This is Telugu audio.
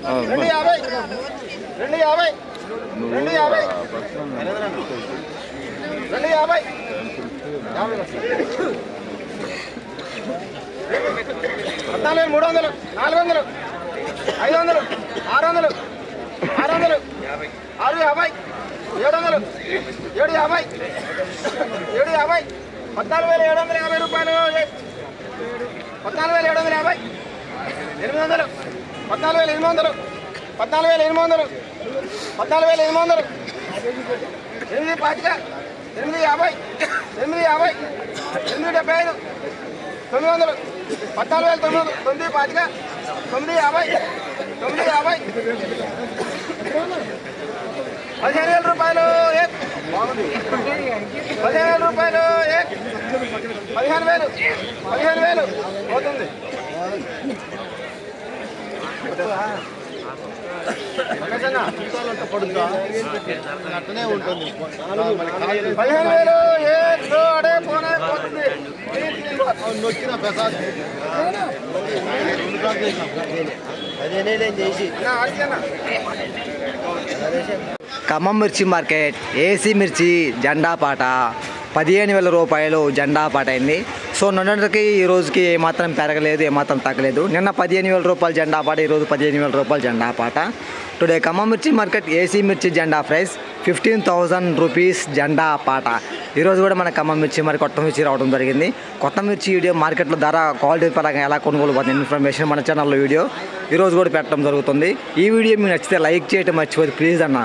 250 250 250 300 400 500 600 600 650 700 750 750 14,750 రూపాయలు 14,750 800 14,800 14,800 14,800 8 పాతిక 850 850 875 900 14,900 9 పాతిక 950 950 15,000 రూపాయలు 15,000 రూపాయలు 15,000 పోతుంది. అట్టనే ఉంటుంది 15,000 అడే పోనే పోతుంది. నొక్కిన ప్రసాద్ ఖమ్మం మిర్చి మార్కెట్ ఏసీ మిర్చి జెండా పాట 15,000 రూపాయలు జెండా పాట అయింది. సో నిన్నటికి ఈ రోజుకి ఏమాత్రం పెరగలేదు, ఏమాత్రం తగ్గలేదు. నిన్న 15,000 రూపాయలు జెండా పాట, ఈరోజు 15,000 రూపాయలు జెండా పాట. టుడే ఖమ్మం మిర్చి మార్కెట్ ఏసీ మిర్చి జెండా ప్రైస్ 15,000 రూపీస్ జెండా పాట. ఈరోజు కూడా మన ఖమ్మం మిర్చి మరి కొత్త మిర్చి రావడం జరిగింది. కొత్త మిర్చి వీడియో మార్కెట్లో ధర క్వాలిటీ పరంగా ఎలా కొనుగోలు పోతుంది ఇన్ఫర్మేషన్ మన ఛానల్లో వీడియో ఈరోజు కూడా పెట్టడం జరుగుతుంది. ఈ వీడియో మీకు నచ్చితే లైక్ చేయడం మర్చిపోదు ప్లీజ్ అన్న.